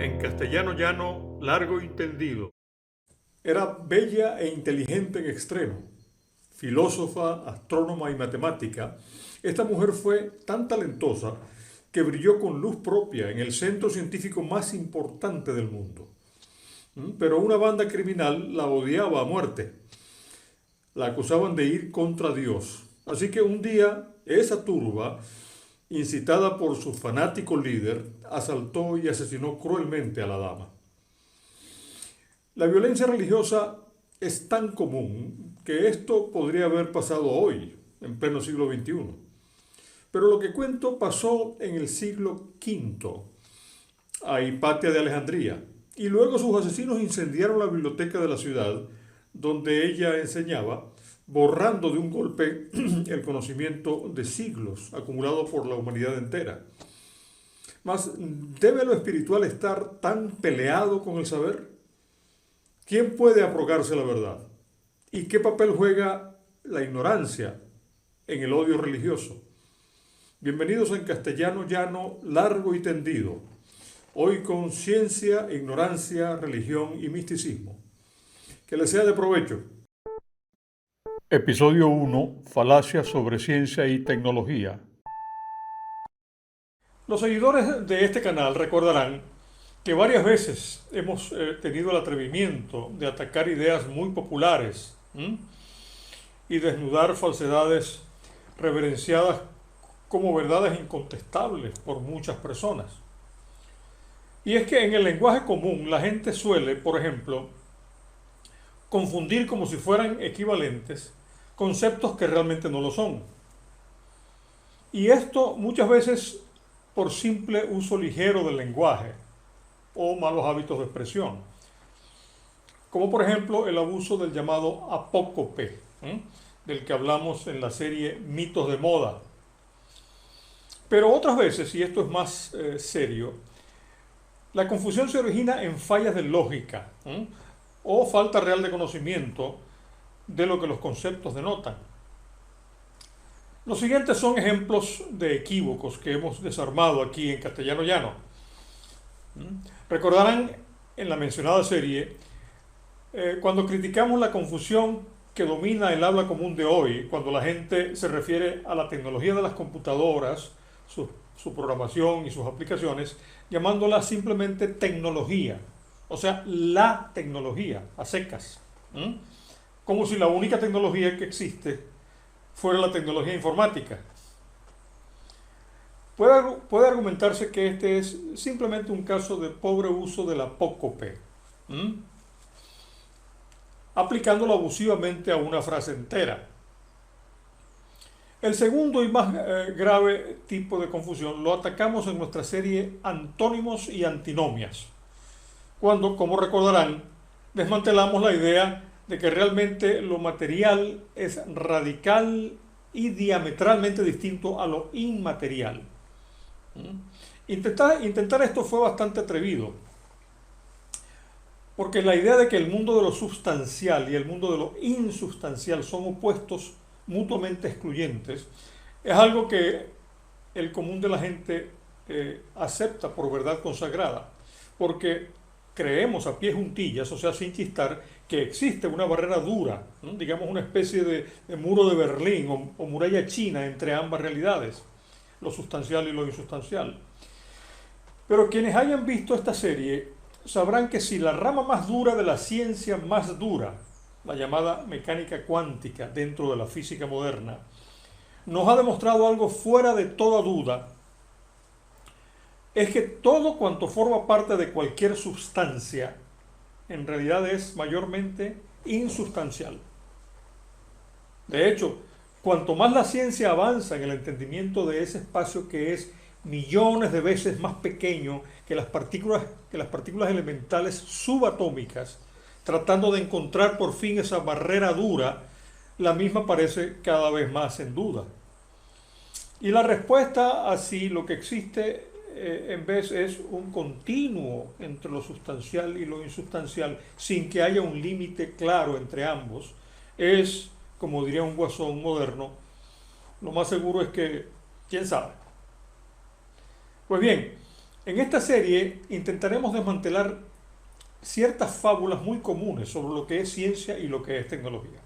en castellano llano, largo y tendido. Era bella e inteligente en extremo, filósofa, astrónoma y matemática. Esta mujer fue tan talentosa que brilló con luz propia en el centro científico más importante del mundo. Pero una banda criminal la odiaba a muerte. La acusaban de ir contra Dios. Así que un día esa turba, incitada por su fanático líder, asaltó y asesinó cruelmente a la dama. La violencia religiosa es tan común que esto podría haber pasado hoy, en pleno siglo XXI. Pero lo que cuento pasó en el siglo V, a Hipatia de Alejandría, y luego sus asesinos incendiaron la biblioteca de la ciudad donde ella enseñaba, borrando de un golpe el conocimiento de siglos acumulado por la humanidad entera. Mas, ¿debe lo espiritual estar tan peleado con el saber? ¿Quién puede aprogarse la verdad? ¿Y qué papel juega la ignorancia en el odio religioso? Bienvenidos en castellano llano, largo y tendido. Hoy con ciencia, ignorancia, religión y misticismo. Que les sea de provecho. Episodio 1. Falacias sobre ciencia y tecnología. Los seguidores de este canal recordarán que varias veces hemos tenido el atrevimiento de atacar ideas muy populares y desnudar falsedades reverenciadas como verdades incontestables por muchas personas. Y es que en el lenguaje común la gente suele, por ejemplo, confundir como si fueran equivalentes conceptos que realmente no lo son. Y esto muchas veces por simple uso ligero del lenguaje o malos hábitos de expresión. Como por ejemplo el abuso del llamado apócope, del que hablamos en la serie Mitos de Moda. Pero otras veces, y esto es más serio, la confusión se origina en fallas de lógica o falta real de conocimiento de lo que los conceptos denotan. Los siguientes son ejemplos de equívocos que hemos desarmado aquí en castellano llano. Recordarán en la mencionada serie cuando criticamos la confusión que domina el habla común de hoy, cuando la gente se refiere a la tecnología de las computadoras, su programación y sus aplicaciones, llamándola simplemente tecnología, o sea, la tecnología, a secas, como si la única tecnología que existe fuera la tecnología informática. Puede argumentarse que este es simplemente un caso de pobre uso del apócope, aplicándolo abusivamente a una frase entera. El segundo y más grave tipo de confusión lo atacamos en nuestra serie Antónimos y Antinomias, cuando, como recordarán, desmantelamos la idea de que realmente lo material es radical y diametralmente distinto a lo inmaterial. Intentar esto fue bastante atrevido, porque la idea de que el mundo de lo sustancial y el mundo de lo insustancial son opuestos mutuamente excluyentes es algo que el común de la gente acepta por verdad consagrada, porque creemos a pie juntillas, o sea, sin chistar, que existe una barrera dura, digamos una especie de muro de Berlín o muralla china entre ambas realidades, lo sustancial y lo insustancial. Pero quienes hayan visto esta serie sabrán que si la rama más dura de la ciencia más dura, la llamada mecánica cuántica dentro de la física moderna, nos ha demostrado algo fuera de toda duda, es que todo cuanto forma parte de cualquier sustancia en realidad es mayormente insustancial. De hecho, cuanto más la ciencia avanza en el entendimiento de ese espacio que es millones de veces más pequeño que las partículas elementales subatómicas, tratando de encontrar por fin esa barrera dura, la misma parece cada vez más en duda. Y la respuesta así, lo que existe en vez es un continuo entre lo sustancial y lo insustancial, sin que haya un límite claro entre ambos, es, como diría un guasón moderno, lo más seguro es que, ¿quién sabe? Pues bien, En esta serie intentaremos desmantelar ciertas fábulas muy comunes sobre lo que es ciencia y lo que es tecnología.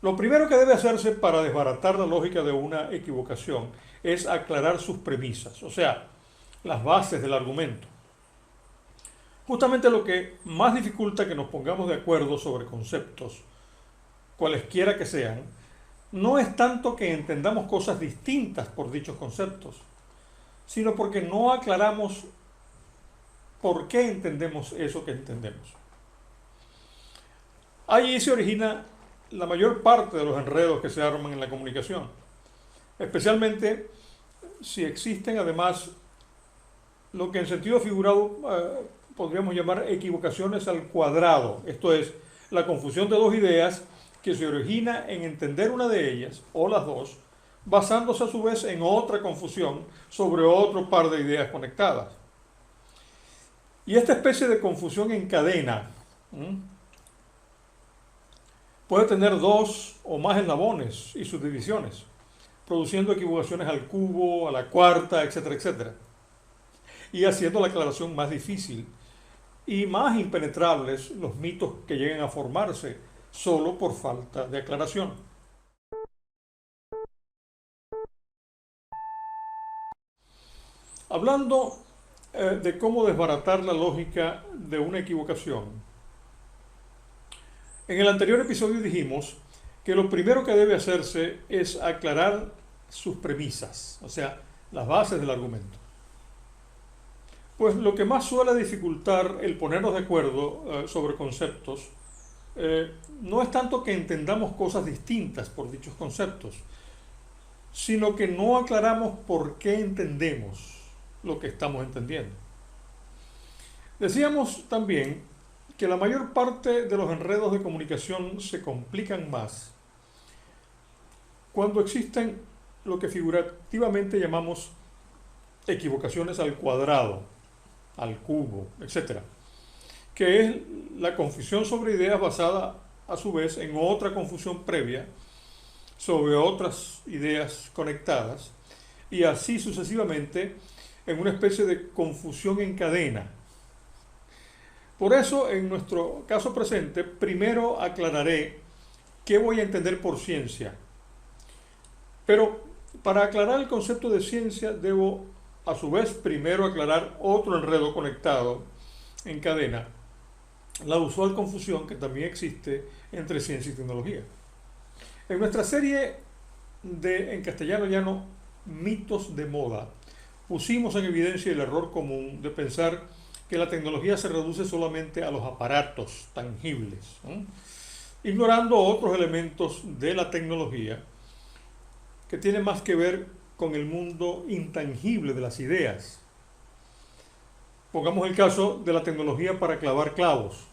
Lo primero que debe hacerse para desbaratar la lógica de una equivocación es aclarar sus premisas, o sea, las bases del argumento. Justamente lo que más dificulta que nos pongamos de acuerdo sobre conceptos, cualesquiera que sean, no es tanto que entendamos cosas distintas por dichos conceptos, sino porque no aclaramos por qué entendemos eso que entendemos. Allí se origina la mayor parte de los enredos que se arman en la comunicación, especialmente si existen además lo que en sentido figurado podríamos llamar equivocaciones al cuadrado, esto es, la confusión de dos ideas que se origina en entender una de ellas, o las dos, basándose a su vez en otra confusión sobre otro par de ideas conectadas. Y esta especie de confusión en cadena puede tener dos o más eslabones y subdivisiones, produciendo equivocaciones al cubo, a la cuarta, etcétera, etcétera, y haciendo la aclaración más difícil y más impenetrables los mitos que lleguen a formarse solo por falta de aclaración. Hablando de cómo desbaratar la lógica de una equivocación, en el anterior episodio dijimos que lo primero que debe hacerse es aclarar sus premisas, o sea, las bases del argumento. Pues lo que más suele dificultar el ponernos de acuerdo sobre conceptos no es tanto que entendamos cosas distintas por dichos conceptos, sino que no aclaramos por qué entendemos lo que estamos entendiendo. Decíamos también que la mayor parte de los enredos de comunicación se complican más cuando existen lo que figurativamente llamamos equivocaciones al cuadrado, al cubo, etc., que es la confusión sobre ideas basada a su vez en otra confusión previa sobre otras ideas conectadas y así sucesivamente en una especie de confusión en cadena. Por eso, en nuestro caso presente, primero aclararé qué voy a entender por ciencia. Pero para aclarar el concepto de ciencia debo a su vez primero aclarar otro enredo conectado en cadena, la usual confusión que también existe entre ciencia y tecnología. En nuestra serie en castellano llano mitos de moda, pusimos en evidencia el error común de pensar que la tecnología se reduce solamente a los aparatos tangibles, ignorando otros elementos de la tecnología que tienen más que ver con el mundo intangible de las ideas. Pongamos el caso de la tecnología para clavar clavos.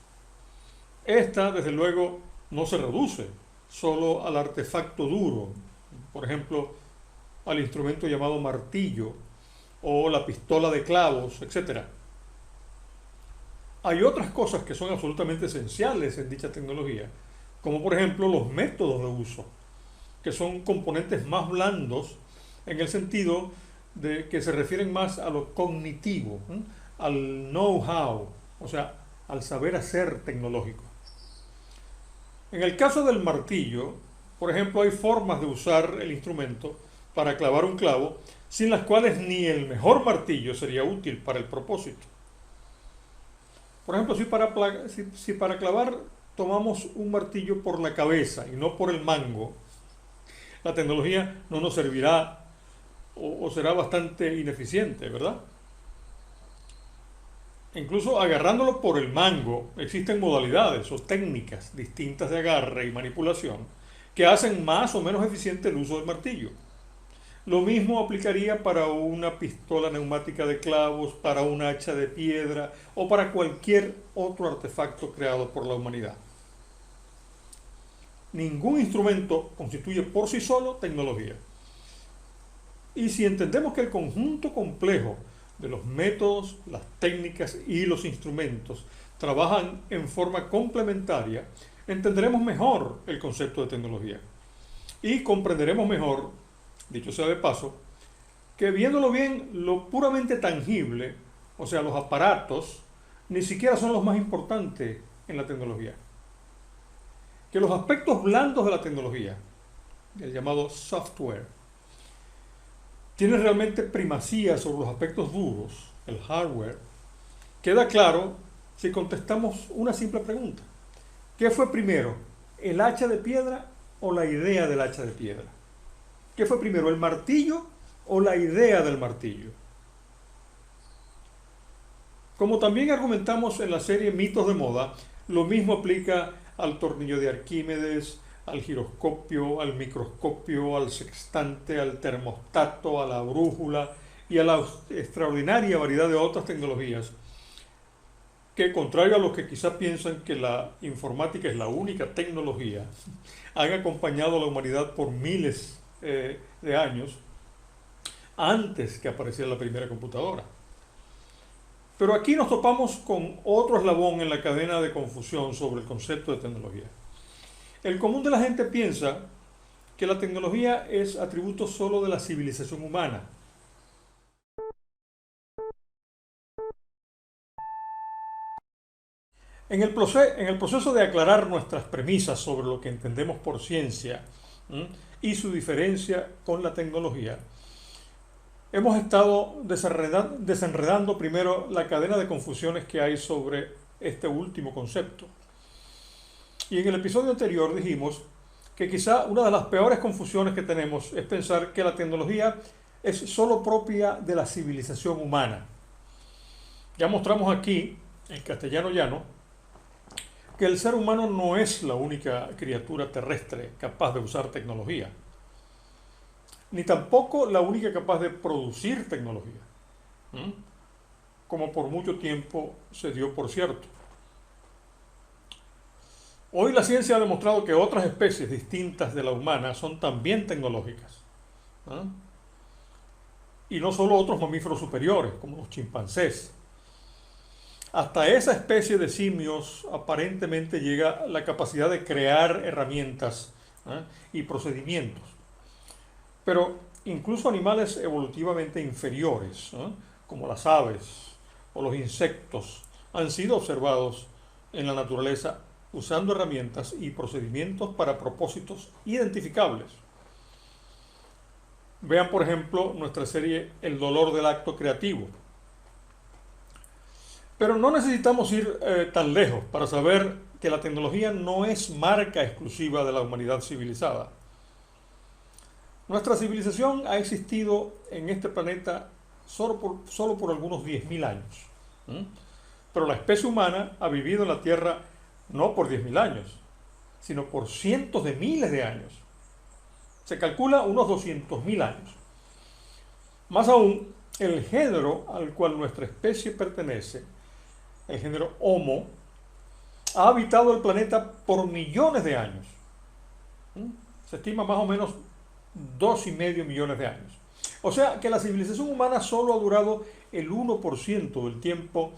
Esta, desde luego, no se reduce solo al artefacto duro, por ejemplo, al instrumento llamado martillo o la pistola de clavos, etc. Hay otras cosas que son absolutamente esenciales en dicha tecnología, como por ejemplo los métodos de uso, que son componentes más blandos en el sentido de que se refieren más a lo cognitivo, al know-how, o sea, al saber hacer tecnológico. En el caso del martillo, por ejemplo, hay formas de usar el instrumento para clavar un clavo sin las cuales ni el mejor martillo sería útil para el propósito. Por ejemplo, si para clavar tomamos un martillo por la cabeza y no por el mango, la tecnología no nos servirá o será bastante ineficiente, ¿verdad? Incluso agarrándolo por el mango, existen modalidades o técnicas distintas de agarre y manipulación que hacen más o menos eficiente el uso del martillo. Lo mismo aplicaría para una pistola neumática de clavos, para un hacha de piedra o para cualquier otro artefacto creado por la humanidad. Ningún instrumento constituye por sí solo tecnología. Y si entendemos que el conjunto complejo de los métodos, las técnicas y los instrumentos trabajan en forma complementaria, entenderemos mejor el concepto de tecnología y comprenderemos mejor, dicho sea de paso, que viéndolo bien, lo puramente tangible o sea, los aparatos, ni siquiera son los más importantes en la tecnología. Que los aspectos blandos de la tecnología, el llamado software, tienen realmente primacía sobre los aspectos duros, el hardware, queda claro si contestamos una simple pregunta. ¿Qué fue primero, el hacha de piedra o la idea del hacha de piedra? ¿Qué fue primero, el martillo o la idea del martillo? Como también argumentamos en la serie Mitos de Moda, lo mismo aplica al tornillo de Arquímedes, al giroscopio, al microscopio, al sextante, al termostato, a la brújula y a la extraordinaria variedad de otras tecnologías que, contrario a los que quizás piensan que la informática es la única tecnología, han acompañado a la humanidad por miles de años antes que apareciera la primera computadora. Pero aquí nos topamos con otro eslabón en la cadena de confusión sobre el concepto de tecnología. El común de la gente piensa que la tecnología es atributo solo de la civilización humana. En el proceso de aclarar nuestras premisas sobre lo que entendemos por ciencia y su diferencia con la tecnología, hemos estado desenredando primero la cadena de confusiones que hay sobre este último concepto. Y en el episodio anterior dijimos que quizá una de las peores confusiones que tenemos es pensar que la tecnología es solo propia de la civilización humana. Ya mostramos aquí, en castellano llano, que el ser humano no es la única criatura terrestre capaz de usar tecnología, ni tampoco la única capaz de producir tecnología, como por mucho tiempo se dio por cierto. Hoy la ciencia ha demostrado que otras especies distintas de la humana son también tecnológicas. Y no solo otros mamíferos superiores, como los chimpancés. Hasta esa especie de simios aparentemente llega la capacidad de crear herramientas y procedimientos. Pero incluso animales evolutivamente inferiores, como las aves o los insectos, han sido observados en la naturaleza usando herramientas y procedimientos para propósitos identificables. Vean, por ejemplo, nuestra serie El dolor del acto creativo. Pero no necesitamos ir tan lejos para saber que la tecnología no es marca exclusiva de la humanidad civilizada. Nuestra civilización ha existido en este planeta solo por algunos 10.000 años. Pero la especie humana ha vivido en la Tierra no por 10.000 años, sino por cientos de miles de años. Se calcula unos 200.000 años. Más aún, el género al cual nuestra especie pertenece, el género Homo, ha habitado el planeta por millones de años. Se estima más o menos 2,5 millones de años. O sea que la civilización humana solo ha durado el 1% del tiempo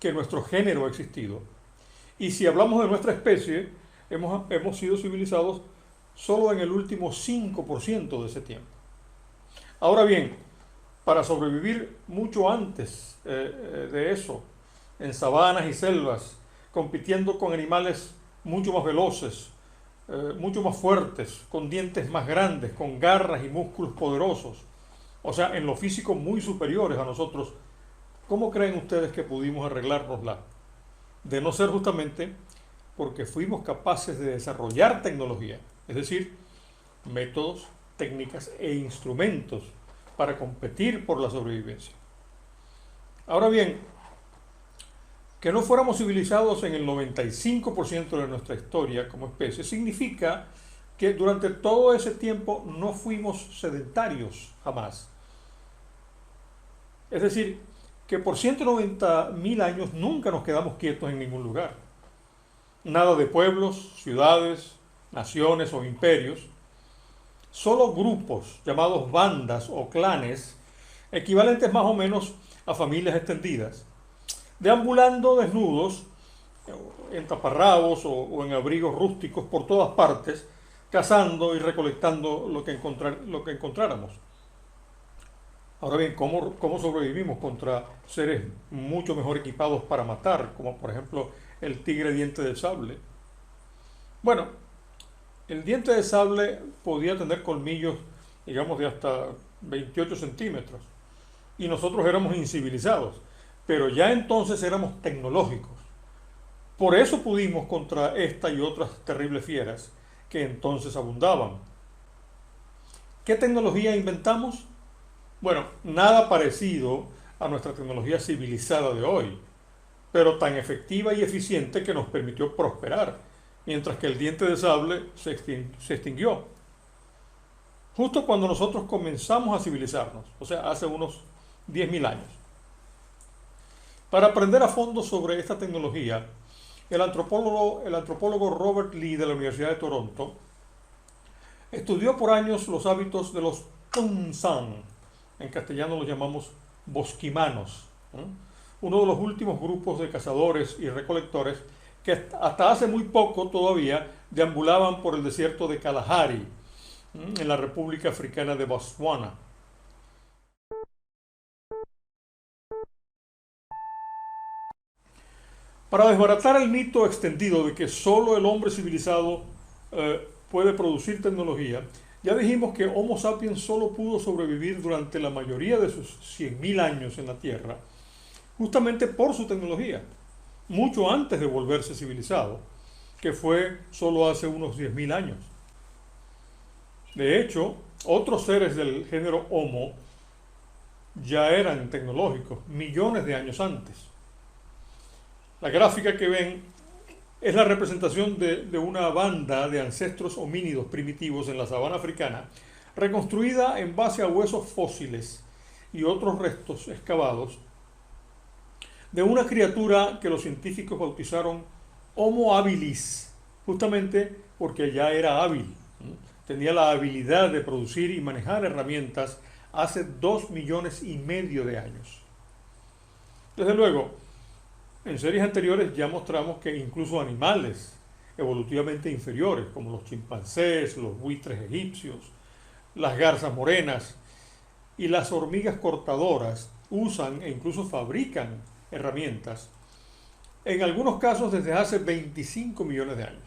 que nuestro género ha existido. Y si hablamos de nuestra especie, hemos sido civilizados solo en el último 5% de ese tiempo. Ahora bien, para sobrevivir mucho antes de eso, en sabanas y selvas, compitiendo con animales mucho más veloces, mucho más fuertes, con dientes más grandes, con garras y músculos poderosos, o sea, en lo físico muy superiores a nosotros, ¿cómo creen ustedes que pudimos arreglárnosla? De no ser justamente porque fuimos capaces de desarrollar tecnología, es decir, métodos, técnicas e instrumentos para competir por la sobrevivencia. Ahora bien, que no fuéramos civilizados en el 95% de nuestra historia como especie significa que durante todo ese tiempo no fuimos sedentarios jamás. Es decir, que por 190.000 años nunca nos quedamos quietos en ningún lugar. Nada de pueblos, ciudades, naciones o imperios. Solo grupos llamados bandas o clanes, equivalentes más o menos a familias extendidas, deambulando desnudos en taparrabos o en abrigos rústicos por todas partes, cazando y recolectando lo que encontráramos. Ahora bien, ¿cómo sobrevivimos contra seres mucho mejor equipados para matar, como por ejemplo el tigre diente de sable? Bueno, el diente de sable podía tener colmillos, digamos, de hasta 28 centímetros, y nosotros éramos incivilizados, pero ya entonces éramos tecnológicos. Por eso pudimos contra esta y otras terribles fieras que entonces abundaban. ¿Qué tecnología inventamos? Bueno, nada parecido a nuestra tecnología civilizada de hoy, pero tan efectiva y eficiente que nos permitió prosperar, mientras que el diente de sable se extinguió. Justo cuando nosotros comenzamos a civilizarnos, o sea, hace unos 10.000 años. Para aprender a fondo sobre esta tecnología, el antropólogo Robert Lee de la Universidad de Toronto estudió por años los hábitos de los Tunsan, en castellano los llamamos bosquimanos, ¿eh? Uno de los últimos grupos de cazadores y recolectores que hasta hace muy poco todavía deambulaban por el desierto de Kalahari, en la República Africana de Botswana. Para desbaratar el mito extendido de que solo el hombre civilizado puede producir tecnología, ya dijimos que Homo sapiens solo pudo sobrevivir durante la mayoría de sus 100.000 años en la Tierra, justamente por su tecnología, mucho antes de volverse civilizado, que fue solo hace unos 10.000 años. De hecho, otros seres del género Homo ya eran tecnológicos millones de años antes. La gráfica que ven es la representación de una banda de ancestros homínidos primitivos en la sabana africana, reconstruida en base a huesos fósiles y otros restos excavados de una criatura que los científicos bautizaron Homo habilis, justamente porque ya era hábil. Tenía la habilidad de producir y manejar herramientas hace 2,5 millones de años. Desde luego, en series anteriores ya mostramos que incluso animales evolutivamente inferiores, como los chimpancés, los buitres egipcios, las garzas morenas y las hormigas cortadoras, usan e incluso fabrican herramientas, en algunos casos desde hace 25 millones de años.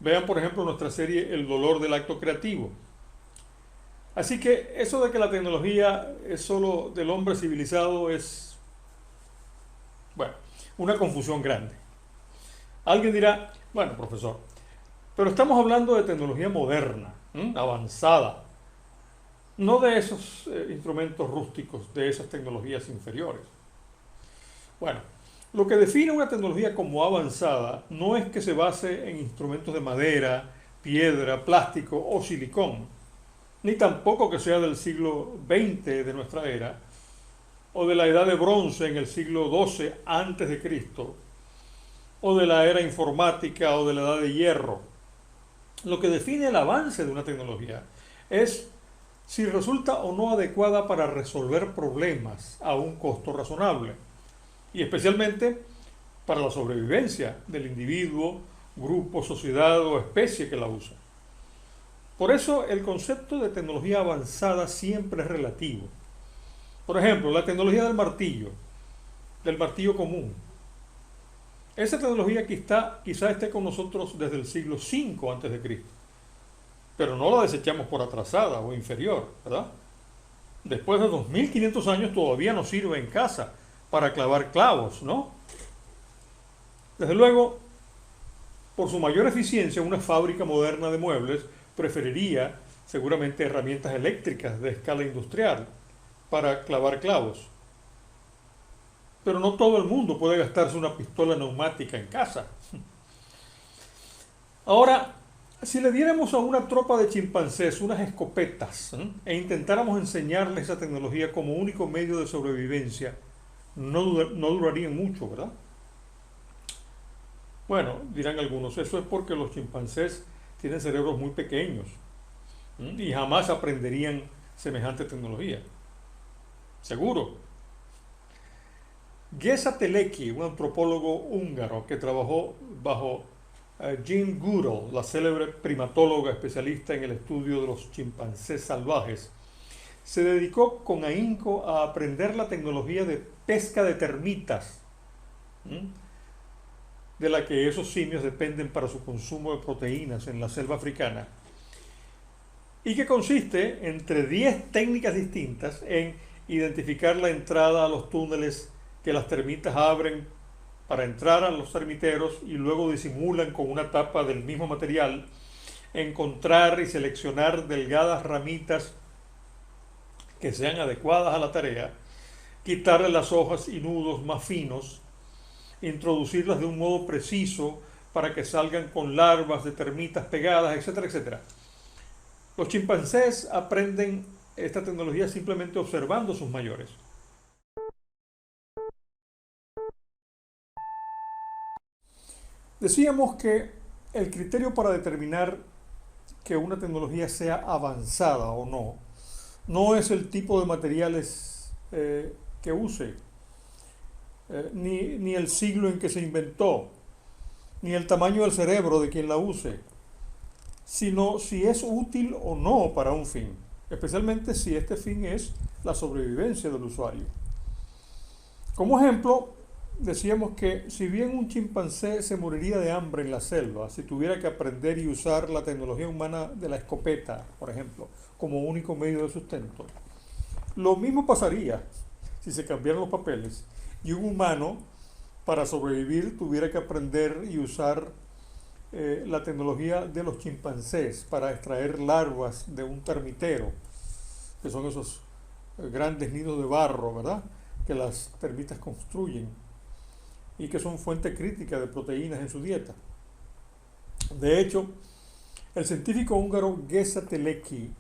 Vean, por ejemplo, nuestra serie El dolor del acto creativo. Así que eso de que la tecnología es solo del hombre civilizado es, bueno, una confusión grande. Alguien dirá, bueno, profesor, pero estamos hablando de tecnología moderna, avanzada, no de esos instrumentos rústicos, de esas tecnologías inferiores. Bueno, lo que define una tecnología como avanzada no es que se base en instrumentos de madera, piedra, plástico o silicón, ni tampoco que sea del siglo XX de nuestra era, o de la edad de bronce en el siglo XII antes de Cristo, o de la era informática o de la edad de hierro. Lo que define el avance de una tecnología es si resulta o no adecuada para resolver problemas a un costo razonable, y especialmente para la sobrevivencia del individuo, grupo, sociedad o especie que la usa. Por eso el concepto de tecnología avanzada siempre es relativo. Por ejemplo, la tecnología del martillo común. Esa tecnología quizá esté con nosotros desde el siglo V antes de Cristo, pero no la desechamos por atrasada o inferior, ¿verdad? Después de 2.500 años todavía nos sirve en casa para clavar clavos, ¿no? Desde luego, por su mayor eficiencia, una fábrica moderna de muebles preferiría seguramente herramientas eléctricas de escala industrial para clavar clavos. Pero no todo el mundo puede gastarse una pistola neumática en casa. Ahora, si le diéramos a una tropa de chimpancés unas escopetas, e intentáramos enseñarles esa tecnología como único medio de sobrevivencia, no durarían mucho, ¿verdad? Bueno, dirán algunos, eso es porque los chimpancés tienen cerebros muy pequeños y jamás aprenderían semejante tecnología. Seguro. Geza Teleki, un antropólogo húngaro que trabajó bajo Jane Goodall, la célebre primatóloga especialista en el estudio de los chimpancés salvajes, se dedicó con ahínco a aprender la tecnología de pesca de termitas, de la que esos simios dependen para su consumo de proteínas en la selva africana, y que consiste entre 10 técnicas distintas en identificar la entrada a los túneles que las termitas abren para entrar a los termiteros y luego disimulan con una tapa del mismo material, encontrar y seleccionar delgadas ramitas que sean adecuadas a la tarea, quitarle las hojas y nudos más finos, introducirlas de un modo preciso para que salgan con larvas de termitas pegadas, etcétera, etcétera. Los chimpancés aprenden esta tecnología simplemente observando a sus mayores. Decíamos que el criterio para determinar que una tecnología sea avanzada o no, no es el tipo de materiales que use, ni el siglo en que se inventó, ni el tamaño del cerebro de quien la use, sino si es útil o no para un fin, especialmente si este fin es la sobrevivencia del usuario. Como ejemplo, decíamos que si bien un chimpancé se moriría de hambre en la selva si tuviera que aprender y usar la tecnología humana de la escopeta, por ejemplo, como único medio de sustento, lo mismo pasaría si se cambiaran los papeles y un humano, para sobrevivir, tuviera que aprender y usar la tecnología de los chimpancés para extraer larvas de un termitero, que son esos grandes nidos de barro, ¿verdad?, que las termitas construyen y que son fuente crítica de proteínas en su dieta. De hecho, el científico húngaro Géza Teleki,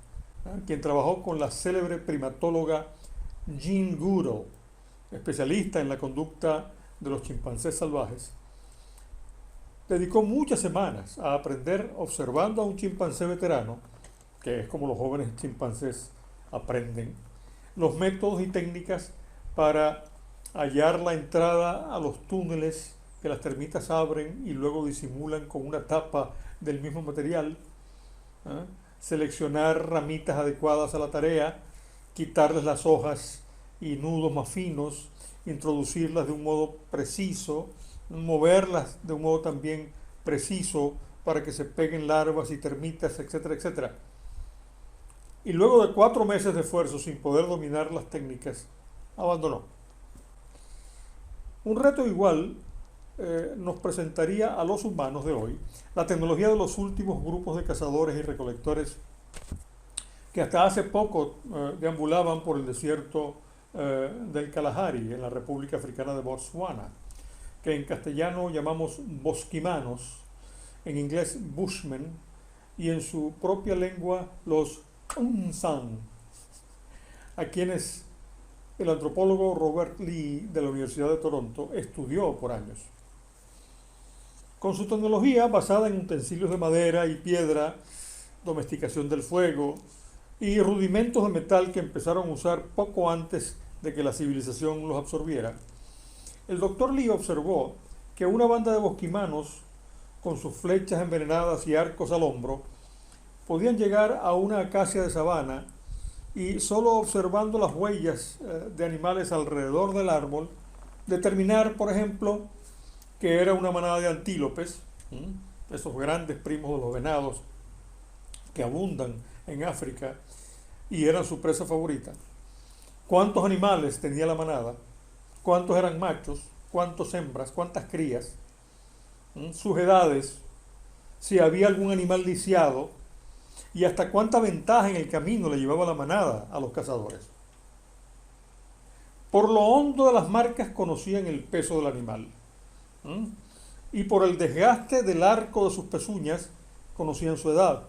quien trabajó con la célebre primatóloga Jane Goodall, especialista en la conducta de los chimpancés salvajes, dedicó muchas semanas a aprender observando a un chimpancé veterano, que es como los jóvenes chimpancés aprenden, los métodos y técnicas para hallar la entrada a los túneles que las termitas abren y luego disimulan con una tapa del mismo material, seleccionar ramitas adecuadas a la tarea, quitarles las hojas y nudos más finos, introducirlas de un modo preciso, moverlas de un modo también preciso para que se peguen larvas y termitas, etcétera, etcétera. Y luego de 4 meses de esfuerzo sin poder dominar las técnicas, abandonó. Un reto igual nos presentaría a los humanos de hoy la tecnología de los últimos grupos de cazadores y recolectores que hasta hace poco deambulaban por el desierto del Kalahari en la República Africana de Botswana, que en castellano llamamos bosquimanos, en inglés bushmen y en su propia lengua los Nsan, a quienes el antropólogo Robert Lee de la Universidad de Toronto estudió por años. Con su tecnología basada en utensilios de madera y piedra, domesticación del fuego y rudimentos de metal que empezaron a usar poco antes de que la civilización los absorbiera, el doctor Lee observó que una banda de bosquimanos con sus flechas envenenadas y arcos al hombro podían llegar a una acacia de sabana y solo observando las huellas de animales alrededor del árbol, determinar, por ejemplo, que era una manada de antílopes, esos grandes primos de los venados que abundan en África y eran su presa favorita. ¿Cuántos animales tenía la manada? ¿Cuántos eran machos? ¿Cuántas hembras? ¿Cuántas crías? Sus edades, si había algún animal lisiado y hasta cuánta ventaja en el camino le llevaba la manada a los cazadores. Por lo hondo de las marcas conocían el peso del animal y por el desgaste del arco de sus pezuñas conocían su edad.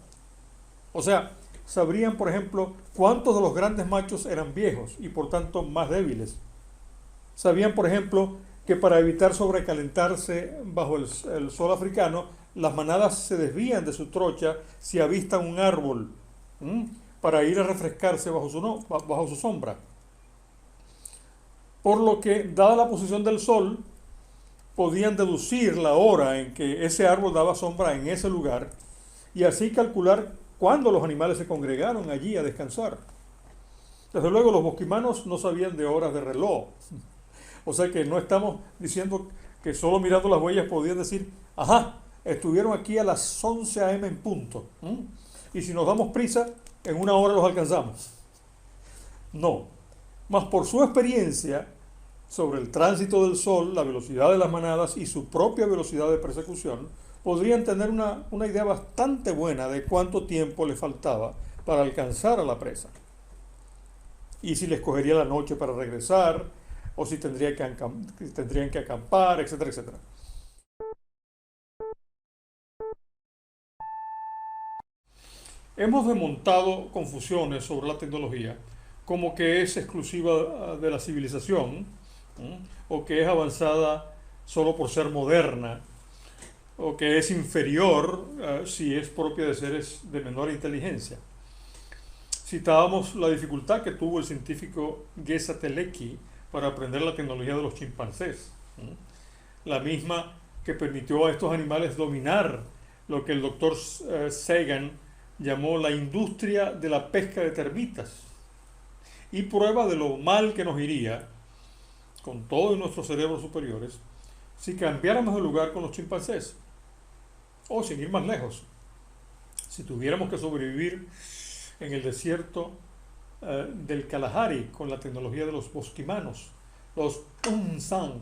O sea, sabrían, por ejemplo, cuántos de los grandes machos eran viejos y por tanto más débiles. Sabían, por ejemplo, que para evitar sobrecalentarse bajo el sol africano, las manadas se desvían de su trocha si avistan un árbol para ir a refrescarse bajo su sombra. Por lo que, dada la posición del sol, podían deducir la hora en que ese árbol daba sombra en ese lugar y así calcular cuándo los animales se congregaron allí a descansar. Desde luego los bosquimanos no sabían de horas de reloj. O sea que no estamos diciendo que solo mirando las huellas podían decir, ajá, estuvieron aquí a las 11 a.m. en punto. Y si nos damos prisa, en una hora los alcanzamos. No. Mas por su experiencia sobre el tránsito del Sol, la velocidad de las manadas y su propia velocidad de persecución, podrían tener una idea bastante buena de cuánto tiempo le faltaba para alcanzar a la presa. Y si les cogería la noche para regresar, o si tendrían que acampar, etcétera, etcétera. Hemos desmontado confusiones sobre la tecnología como que es exclusiva de la civilización, o que es avanzada solo por ser moderna, o que es inferior si es propia de seres de menor inteligencia. Citábamos la dificultad que tuvo el científico Geza Telecki para aprender la tecnología de los chimpancés, la misma que permitió a estos animales dominar lo que el doctor Sagan llamó la industria de la pesca de termitas, y prueba de lo mal que nos iría con todos nuestros cerebros superiores si cambiáramos de lugar con los chimpancés, o sin ir más lejos, si tuviéramos que sobrevivir en el desierto del Kalahari con la tecnología de los bosquimanos, los Unsan.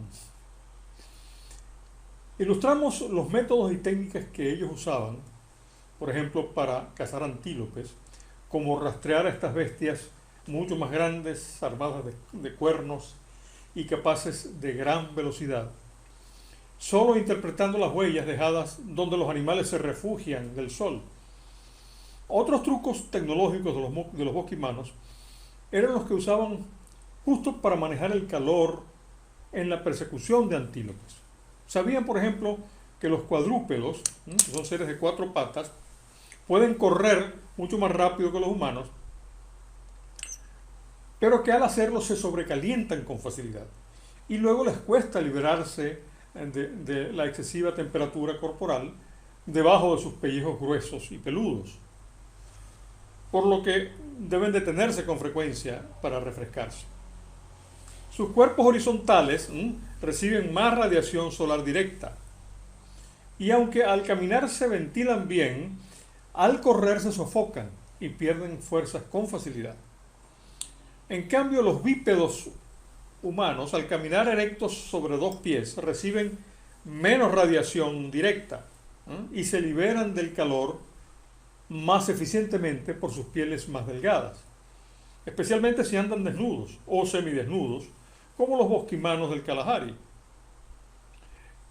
Ilustramos los métodos y técnicas que ellos usaban, por ejemplo, para cazar antílopes, como rastrear a estas bestias mucho más grandes, armadas de cuernos y capaces de gran velocidad, solo interpretando las huellas dejadas donde los animales se refugian del sol. Otros trucos tecnológicos de los bosquimanos eran los que usaban justo para manejar el calor en la persecución de antílopes. Sabían, por ejemplo, que los cuadrúpedos, que son seres de 4 patas, pueden correr mucho más rápido que los humanos, pero que al hacerlo se sobrecalientan con facilidad y luego les cuesta liberarse de la excesiva temperatura corporal debajo de sus pellejos gruesos y peludos, por lo que deben detenerse con frecuencia para refrescarse. Sus cuerpos horizontales reciben más radiación solar directa, y aunque al caminar se ventilan bien, al correr se sofocan y pierden fuerzas con facilidad. En cambio, los bípedos humanos, al caminar erectos sobre 2 pies, reciben menos radiación directa y se liberan del calor más eficientemente por sus pieles más delgadas, especialmente si andan desnudos o semidesnudos, como los bosquimanos del Kalahari.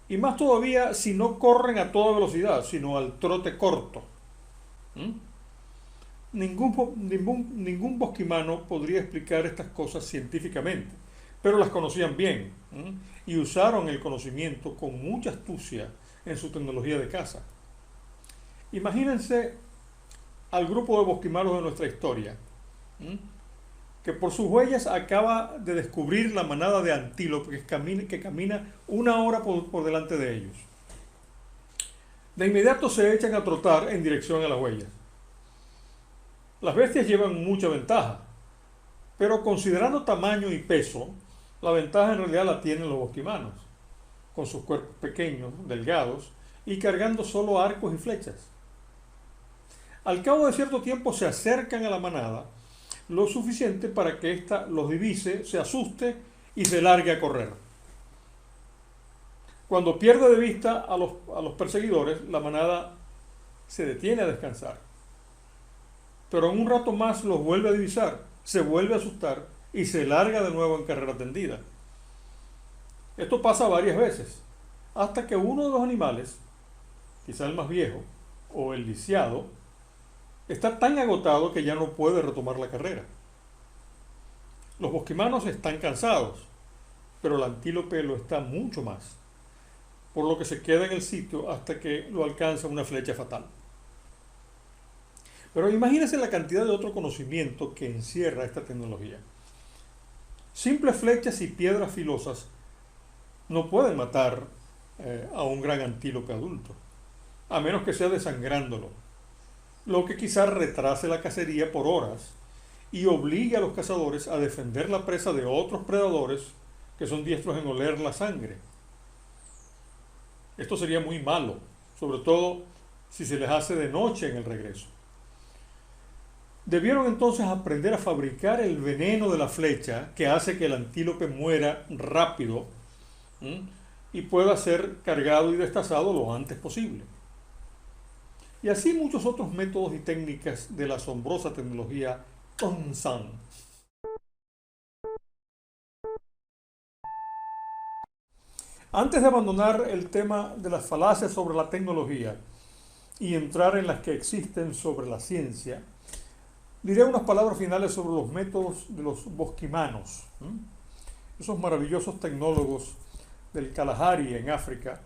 Y más todavía si no corren a toda velocidad, sino al trote corto. Ningún bosquimano podría explicar estas cosas científicamente, pero las conocían bien y usaron el conocimiento con mucha astucia en su tecnología de caza. Imagínense al grupo de bosquimanos de nuestra historia, que por sus huellas acaba de descubrir la manada de antílopes que camina 1 hora por delante de ellos. De inmediato se echan a trotar en dirección a las huellas. Las bestias llevan mucha ventaja, pero considerando tamaño y peso, la ventaja en realidad la tienen los bosquimanos, con sus cuerpos pequeños, delgados y cargando solo arcos y flechas. Al cabo de cierto tiempo se acercan a la manada lo suficiente para que ésta los divise, se asuste y se largue a correr. Cuando pierde de vista a los perseguidores, la manada se detiene a descansar. Pero en un rato más los vuelve a divisar, se vuelve a asustar y se larga de nuevo en carrera tendida. Esto pasa varias veces, hasta que uno de los animales, quizá el más viejo o el lisiado, está tan agotado que ya no puede retomar la carrera. Los bosquimanos están cansados, pero el antílope lo está mucho más, por lo que se queda en el sitio hasta que lo alcanza una flecha fatal. Pero imagínense la cantidad de otro conocimiento que encierra esta tecnología. Simples flechas y piedras filosas no pueden matar a un gran antílope adulto, a menos que sea desangrándolo, lo que quizás retrase la cacería por horas y obligue a los cazadores a defender la presa de otros predadores que son diestros en oler la sangre. Esto sería muy malo, sobre todo si se les hace de noche en el regreso. Debieron entonces aprender a fabricar el veneno de la flecha que hace que el antílope muera rápido, ¿m?, y pueda ser cargado y destazado lo antes posible. Y así muchos otros métodos y técnicas de la asombrosa tecnología Tongsan. Antes de abandonar el tema de las falacias sobre la tecnología y entrar en las que existen sobre la ciencia, diré unas palabras finales sobre los métodos de los bosquimanos, esos maravillosos tecnólogos del Kalahari en África,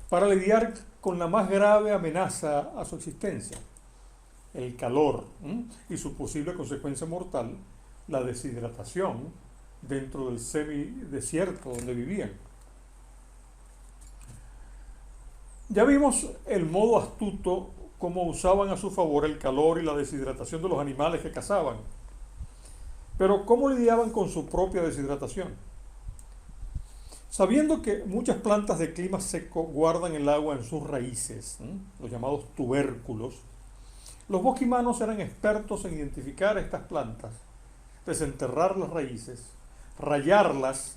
para lidiar con la más grave amenaza a su existencia, el calor, y su posible consecuencia mortal, la deshidratación dentro del semidesierto donde vivían. Ya vimos el modo astuto cómo usaban a su favor el calor y la deshidratación de los animales que cazaban. Pero ¿cómo lidiaban con su propia deshidratación? Sabiendo que muchas plantas de clima seco guardan el agua en sus raíces, los llamados tubérculos, los bosquimanos eran expertos en identificar estas plantas, desenterrar las raíces, rayarlas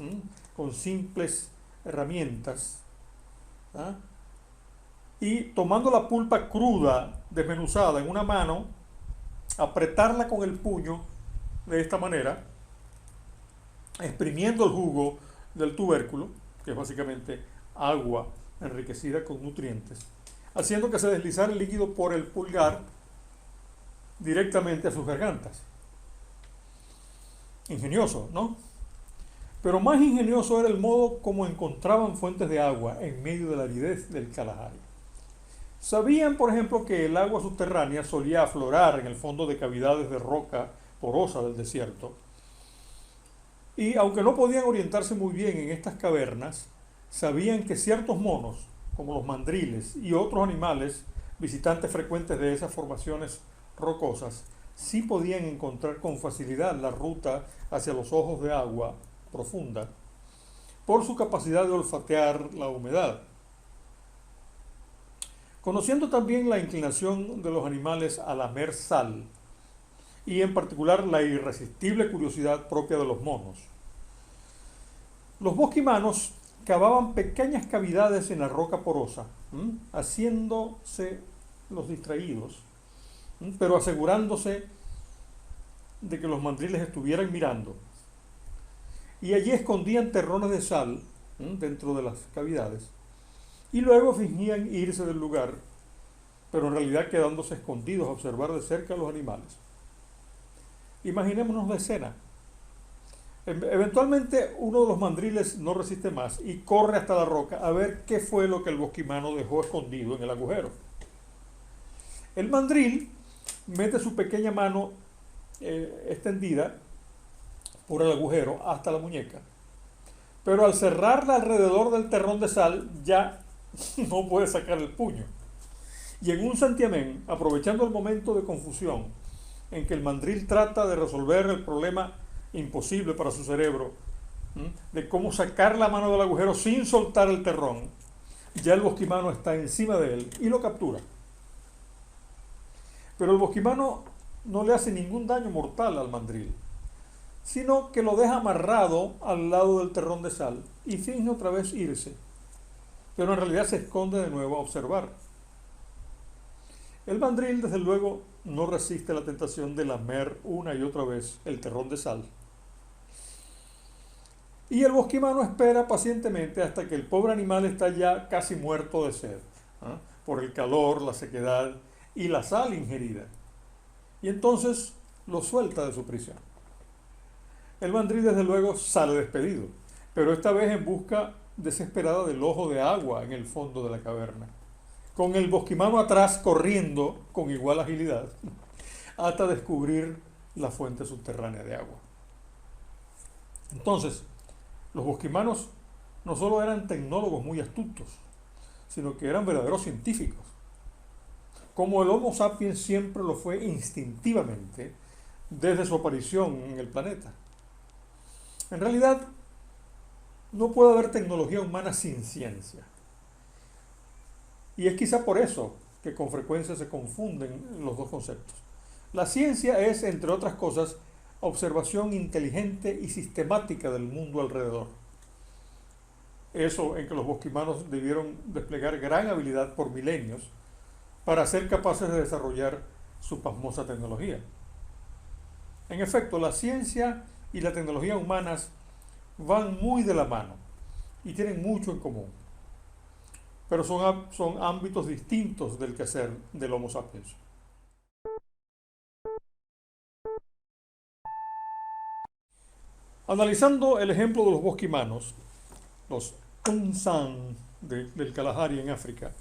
con simples herramientas, y tomando la pulpa cruda, desmenuzada en una mano, apretarla con el puño de esta manera, exprimiendo el jugo del tubérculo, que es básicamente agua enriquecida con nutrientes, haciendo que se deslizara el líquido por el pulgar directamente a sus gargantas. Ingenioso, ¿no? Pero más ingenioso era el modo como encontraban fuentes de agua en medio de la aridez del Kalahari. Sabían, por ejemplo, que el agua subterránea solía aflorar en el fondo de cavidades de roca porosa del desierto. Y aunque no podían orientarse muy bien en estas cavernas, sabían que ciertos monos, como los mandriles y otros animales visitantes frecuentes de esas formaciones rocosas, sí podían encontrar con facilidad la ruta hacia los ojos de agua profunda por su capacidad de olfatear la humedad. Conociendo también la inclinación de los animales a lamer sal, y en particular la irresistible curiosidad propia de los monos, los bosquimanos cavaban pequeñas cavidades en la roca porosa, haciéndose los distraídos, pero asegurándose de que los mandriles estuvieran mirando. Y allí escondían terrones de sal dentro de las cavidades, y luego fingían irse del lugar, pero en realidad quedándose escondidos a observar de cerca a los animales. Imaginémonos la escena. Eventualmente uno de los mandriles no resiste más y corre hasta la roca a ver qué fue lo que el bosquimano dejó escondido en el agujero. El mandril mete su pequeña mano extendida por el agujero hasta la muñeca, pero al cerrarla alrededor del terrón de sal ya no puede sacar el puño. Y en un santiamén, aprovechando el momento de confusión en que el mandril trata de resolver el problema imposible para su cerebro, de cómo sacar la mano del agujero sin soltar el terrón, ya el bosquimano está encima de él y lo captura. Pero el bosquimano no le hace ningún daño mortal al mandril, sino que lo deja amarrado al lado del terrón de sal y finge otra vez irse, pero en realidad se esconde de nuevo a observar. El mandril, desde luego, no resiste la tentación de lamer una y otra vez el terrón de sal. Y el bosquimano espera pacientemente hasta que el pobre animal está ya casi muerto de sed, por el calor, la sequedad y la sal ingerida. Y entonces lo suelta de su prisión. El mandril, desde luego, sale despedido, pero esta vez en busca desesperada del ojo de agua en el fondo de la caverna, con el bosquimano atrás corriendo con igual agilidad hasta descubrir la fuente subterránea de agua. Entonces, los bosquimanos no solo eran tecnólogos muy astutos, sino que eran verdaderos científicos. Como el Homo sapiens siempre lo fue instintivamente, desde su aparición en el planeta. En realidad, no puede haber tecnología humana sin ciencia. Y es quizá por eso que con frecuencia se confunden los dos conceptos. La ciencia es, entre otras cosas, observación inteligente y sistemática del mundo alrededor. Eso en que los bosquimanos debieron desplegar gran habilidad por milenios para ser capaces de desarrollar su pasmosa tecnología. En efecto, la ciencia y la tecnología humanas van muy de la mano y tienen mucho en común, pero son ámbitos distintos del quehacer del Homo sapiens. Analizando el ejemplo de los bosquimanos, los Unsan del Kalahari en África,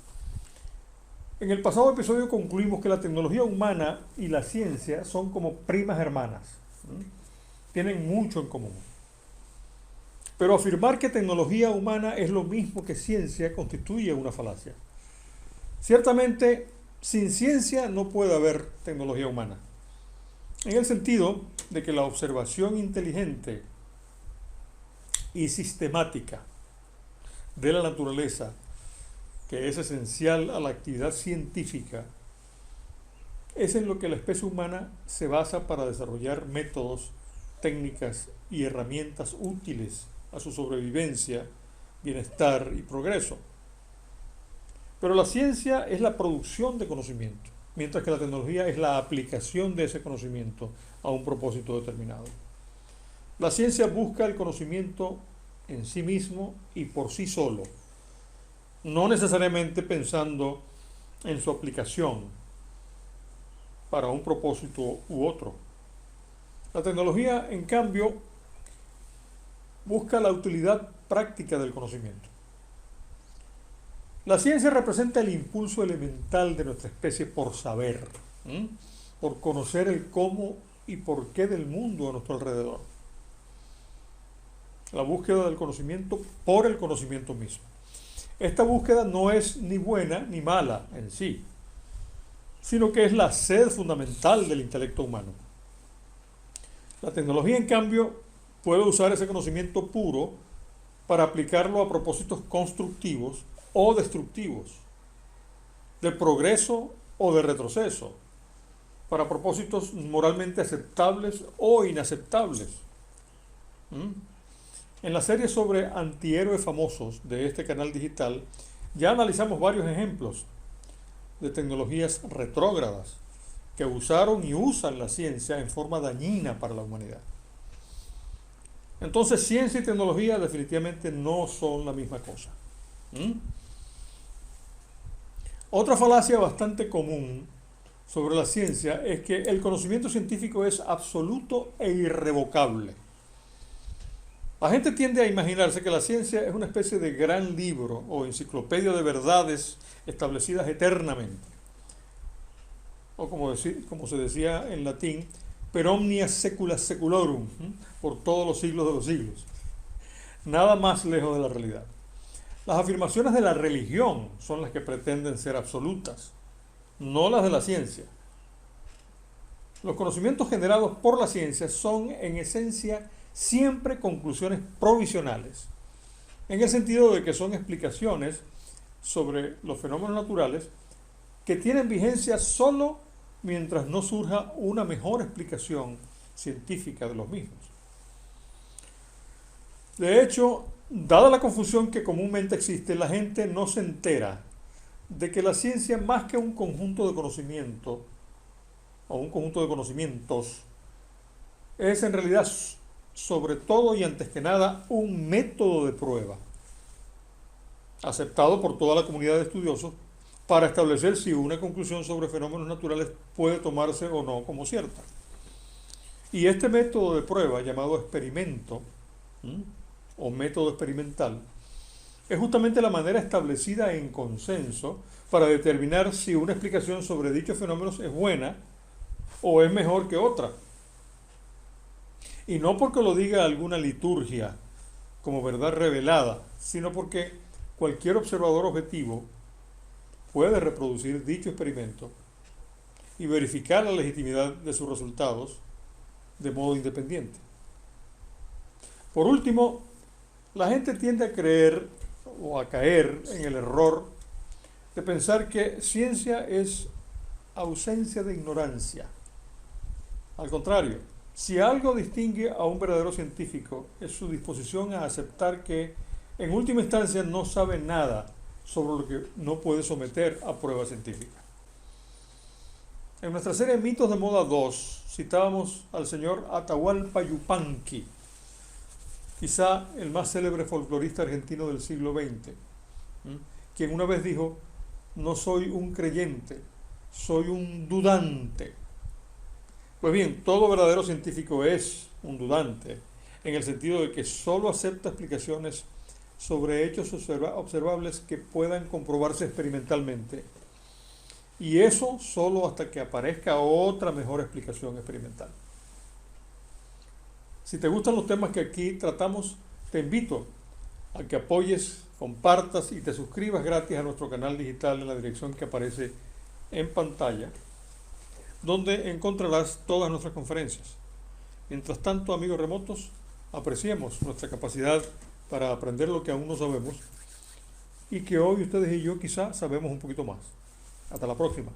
en el pasado episodio concluimos que la tecnología humana y la ciencia son como primas hermanas. Tienen mucho en común. Pero afirmar que tecnología humana es lo mismo que ciencia constituye una falacia. Ciertamente, sin ciencia no puede haber tecnología humana, en el sentido de que la observación inteligente y sistemática de la naturaleza, que es esencial a la actividad científica, es en lo que la especie humana se basa para desarrollar métodos, técnicas y herramientas útiles a su sobrevivencia, bienestar y progreso. Pero la ciencia es la producción de conocimiento, mientras que la tecnología es la aplicación de ese conocimiento a un propósito determinado. La ciencia busca el conocimiento en sí mismo y por sí solo, no necesariamente pensando en su aplicación para un propósito u otro. La tecnología, en cambio, busca la utilidad práctica del conocimiento. La ciencia representa el impulso elemental de nuestra especie por saber, por conocer el cómo y por qué del mundo a nuestro alrededor. La búsqueda del conocimiento por el conocimiento mismo. Esta búsqueda no es ni buena ni mala en sí, sino que es la sed fundamental del intelecto humano. La tecnología, en cambio, puede usar ese conocimiento puro para aplicarlo a propósitos constructivos o destructivos, de progreso o de retroceso, para propósitos moralmente aceptables o inaceptables. En la serie sobre antihéroes famosos de este canal digital ya analizamos varios ejemplos de tecnologías retrógradas que usaron y usan la ciencia en forma dañina para la humanidad. Entonces, ciencia y tecnología definitivamente no son la misma cosa. Otra falacia bastante común sobre la ciencia es que el conocimiento científico es absoluto e irrevocable. La gente tiende a imaginarse que la ciencia es una especie de gran libro o enciclopedia de verdades establecidas eternamente. O como se decía en latín, per omnia secula seculorum, por todos los siglos de los siglos. Nada más lejos de la realidad. Las afirmaciones de la religión son las que pretenden ser absolutas, no las de la ciencia. Los conocimientos generados por la ciencia son en esencia siempre conclusiones provisionales, en el sentido de que son explicaciones sobre los fenómenos naturales que tienen vigencia solo mientras no surja una mejor explicación científica de los mismos. De hecho, dada la confusión que comúnmente existe, la gente no se entera de que la ciencia, más que un conjunto de conocimiento o un conjunto de conocimientos, es en realidad sobre todo y antes que nada un método de prueba aceptado por toda la comunidad de estudiosos para establecer si una conclusión sobre fenómenos naturales puede tomarse o no como cierta. Y este método de prueba, llamado experimento o método experimental, es justamente la manera establecida en consenso para determinar si una explicación sobre dichos fenómenos es buena o es mejor que otra. Y no porque lo diga alguna liturgia como verdad revelada, sino porque cualquier observador objetivo puede reproducir dicho experimento y verificar la legitimidad de sus resultados de modo independiente. Por último, la gente tiende a creer o a caer en el error de pensar que ciencia es ausencia de ignorancia. Al contrario, si algo distingue a un verdadero científico es su disposición a aceptar que en última instancia no sabe nada sobre lo que no puede someter a prueba científica. En nuestra serie Mitos de Moda 2 citábamos al señor Atahualpa Yupanqui, quizá el más célebre folclorista argentino del siglo XX, quien una vez dijo: no soy un creyente, soy un dudante. Pues bien, todo verdadero científico es un dudante, en el sentido de que solo acepta explicaciones sobre hechos observables que puedan comprobarse experimentalmente. Y eso solo hasta que aparezca otra mejor explicación experimental. Si te gustan los temas que aquí tratamos, te invito a que apoyes, compartas y te suscribas gratis a nuestro canal digital en la dirección que aparece en pantalla, donde encontrarás todas nuestras conferencias. Mientras tanto, amigos remotos, apreciemos nuestra capacidad para aprender lo que aún no sabemos y que hoy ustedes y yo quizá sabemos un poquito más. Hasta la próxima.